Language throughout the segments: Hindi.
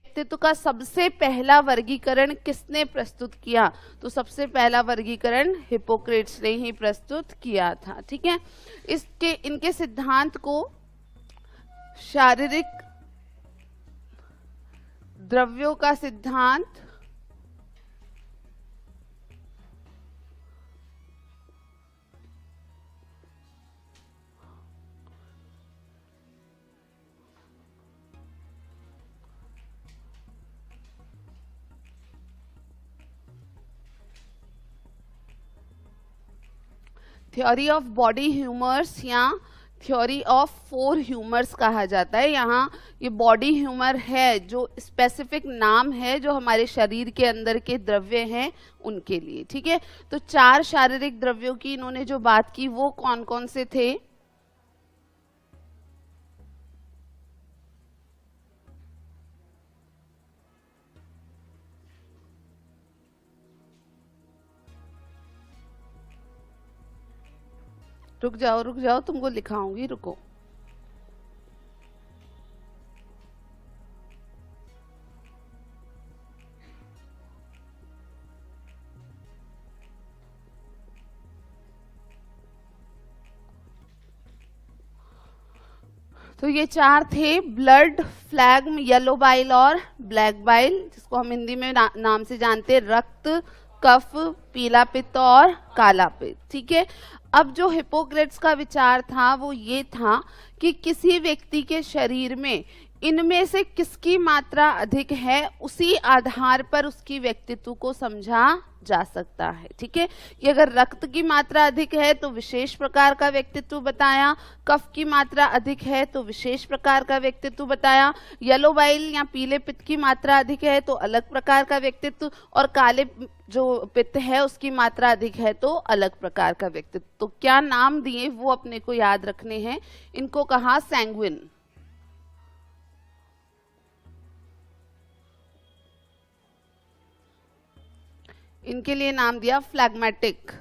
व्यक्तित्व का सबसे पहला वर्गीकरण किसने प्रस्तुत किया? तो सबसे पहला वर्गीकरण हिप्पोक्रेट्स ने ही प्रस्तुत किया था। ठीक है, इनके सिद्धांत को शारीरिक द्रव्यों का सिद्धांत, थ्योरी ऑफ बॉडी ह्यूमर्स या थ्योरी ऑफ 4 ह्यूमर्स कहा जाता है। यहाँ ये बॉडी ह्यूमर है जो स्पेसिफिक नाम है जो हमारे शरीर के अंदर के द्रव्य हैं उनके लिए। ठीक है, तो 4 शारीरिक द्रव्यों की इन्होंने जो बात की वो कौन कौन से थे? रुक जाओ, तुमको लिखाऊंगी, रुको। तो ये 4 थे, ब्लड, फ्लैग्म, येलो बाइल और ब्लैक बाइल, जिसको हम हिंदी में नाम से जानते हैं रक्त, कफ, पीला पित्त और काला पित्त। ठीक है, अब जो हिप्पोक्रेट्स का विचार था वो ये था कि किसी व्यक्ति के शरीर में इनमें से किसकी मात्रा अधिक है उसी आधार पर उसकी व्यक्तित्व को समझा जा सकता है। ठीक है, कि अगर रक्त की मात्रा अधिक है तो विशेष प्रकार का व्यक्तित्व बताया, कफ की मात्रा अधिक है तो विशेष प्रकार का व्यक्तित्व बताया, येलो बाइल या पीले पित्त की मात्रा अधिक है तो अलग प्रकार का व्यक्तित्व, और काले जो पित्त है उसकी मात्रा अधिक है तो अलग प्रकार का व्यक्तित्व। तो क्या नाम दिए वो अपने को याद रखने हैं। इनको कहा सैंग्विन, इनके लिए नाम दिया फ्लैग्मेटिक,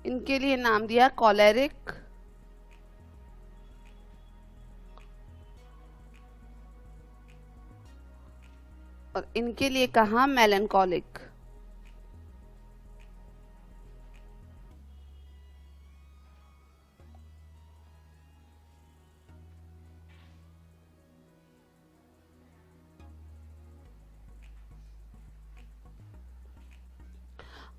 इनके लिए नाम दिया कॉलेरिक, और इनके लिए कहा मेलनकॉलिक।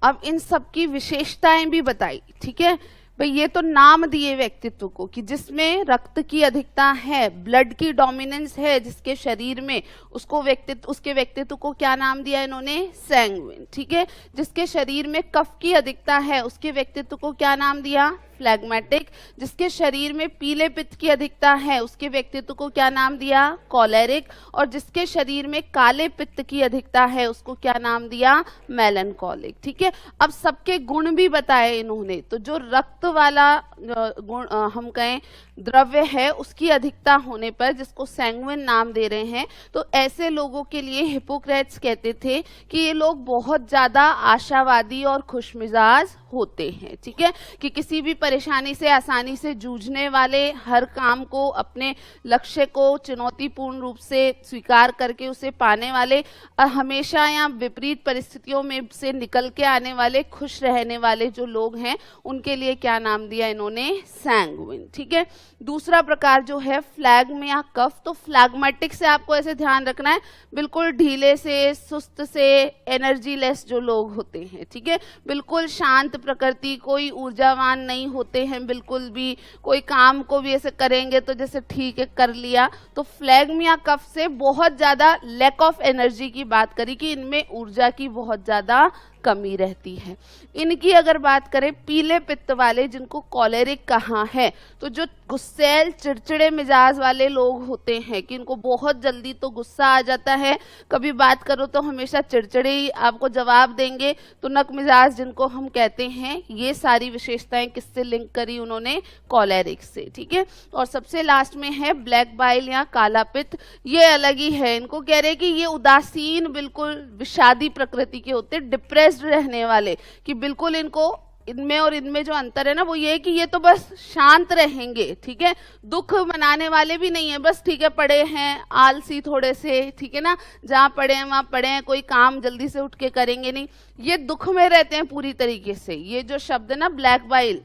अब इन सब की विशेषताएं भी बताई। ठीक है भाई, ये तो नाम दिए व्यक्तित्व को कि जिसमें रक्त की अधिकता है, ब्लड की डोमिनेंस है जिसके शरीर में, उसके व्यक्तित्व को क्या नाम दिया इन्होंने? सैंग्विन। ठीक है, जिसके शरीर में कफ की अधिकता है उसके व्यक्तित्व को क्या नाम दिया? फ्लैग्मेटिक। जिसके शरीर में पीले पित्त की अधिकता है उसके व्यक्तित्व को क्या नाम दिया? कॉलेरिक। और जिसके शरीर में काले पित्त की अधिकता है उसको क्या नाम दिया? मेलनकॉलिक। ठीक है, अब सबके गुण भी बताए इन्होंने। तो जो रक्त वाला गुण हम कहें द्रव्य है उसकी अधिकता होने पर जिसको सैंग्विन नाम दे रहे हैं, तो ऐसे लोगों के लिए हिप्पोक्रेट्स कहते थे कि ये लोग बहुत ज्यादा आशावादी और खुशमिजाज होते हैं। ठीक है, कि किसी भी परेशानी से आसानी से जूझने वाले, हर काम को, अपने लक्ष्य को चुनौतीपूर्ण रूप से स्वीकार करके उसे पाने वाले, हमेशा या विपरीत परिस्थितियों में से निकल के आने वाले, खुश रहने वाले जो लोग हैं उनके लिए क्या नाम दिया इन्होंने? सैंग्विन। ठीक है, दूसरा प्रकार जो है फ्लैग्म या कफ, तो फ्लैग्मेटिक से आपको ऐसे ध्यान रखना है, बिल्कुल ढीले से, सुस्त से, एनर्जी लेस जो लोग होते हैं। ठीक है, बिल्कुल शांत प्रकृति, कोई ऊर्जावान नहीं होते हैं बिल्कुल भी, कोई काम को भी ऐसे करेंगे तो जैसे ठीक है कर लिया। तो फ्लैग्म या कफ से बहुत ज्यादा लैक ऑफ एनर्जी की बात करी कि इनमें ऊर्जा की बहुत ज्यादा कमी रहती है। इनकी अगर बात करें पीले पित्त वाले जिनको कॉलेरिक कहा है, तो जो गुस्सैल चिड़चिड़े मिजाज वाले लोग होते हैं कि इनको बहुत जल्दी तो गुस्सा आ जाता है, कभी बात करो तो हमेशा चिड़चिड़े ही आपको जवाब देंगे, तो नक मिजाज जिनको हम कहते हैं, ये सारी विशेषताएं किससे लिंक करी उन्होंने? कॉलेरिक से। ठीक है, और सबसे लास्ट में है ब्लैक बाइल या काला पित्त। ये अलग ही है, इनको कह रहे कि ये उदासीन, बिल्कुल विषादी प्रकृति के होते, डिप्रेस डिप्रेस्ड रहने वाले, कि बिल्कुल इनको इनमें और इनमें जो अंतर है ना वो ये है कि ये तो बस शांत रहेंगे, ठीक है, दुख मनाने वाले भी नहीं है, बस ठीक है पड़े हैं आलसी थोड़े से, ठीक है ना, जहाँ पड़े हैं वहां पड़े हैं, कोई काम जल्दी से उठ के करेंगे नहीं, ये दुख में रहते हैं पूरी तरीके से। ये जो शब्द है ना ब्लैक बाइल,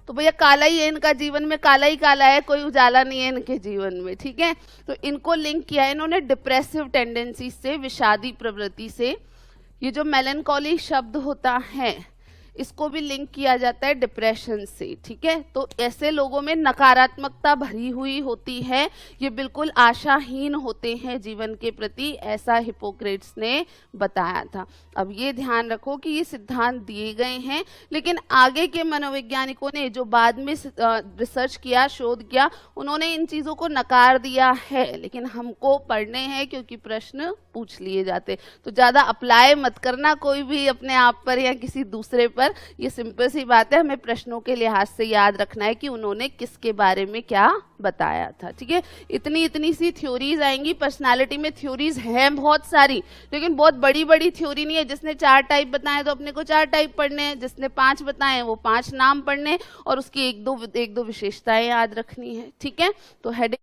तो भैया काला ही है इनका जीवन में, काला ही काला है, कोई उजाला नहीं है इनके जीवन में, ठीक है। तो इनको लिंक किया है इन्होंने डिप्रेसिव टेंडेंसी से, विषादी प्रवृत्ति से। ये जो मेलनकॉली शब्द होता है इसको भी लिंक किया जाता है डिप्रेशन से, ठीक है। तो ऐसे लोगों में नकारात्मकता भरी हुई होती है, ये बिल्कुल आशाहीन होते हैं जीवन के प्रति, ऐसा हिपोक्रेट्स ने बताया था। अब ये ध्यान रखो कि ये सिद्धांत दिए गए हैं, लेकिन आगे के मनोवैज्ञानिकों ने जो बाद में रिसर्च किया, शोध किया, उन्होंने इन चीज़ों को नकार दिया है, लेकिन हमको पढ़ने हैं क्योंकि प्रश्न पूछ लिए जाते। तो ज़्यादा अप्लाई मत करना कोई भी अपने आप पर या किसी दूसरे पर, ये सिंपल सी बात है, हमें प्रश्नों के लिहाज से याद रखना है कि उन्होंने किसके बारे में क्या बताया था, ठीक है। इतनी इतनी सी थ्योरीज आएंगी, पर्सनालिटी में थ्योरीज हैं बहुत सारी, लेकिन बहुत बड़ी बड़ी थ्योरी नहीं है। जिसने 4 टाइप बताए तो अपने को 4 टाइप पढ़ने हैं, जिसने 5 बताए वो 5 नाम पढ़ने, और उसकी एक दो विशेषताएं याद रखनी है, ठीक है। तो हेडिंग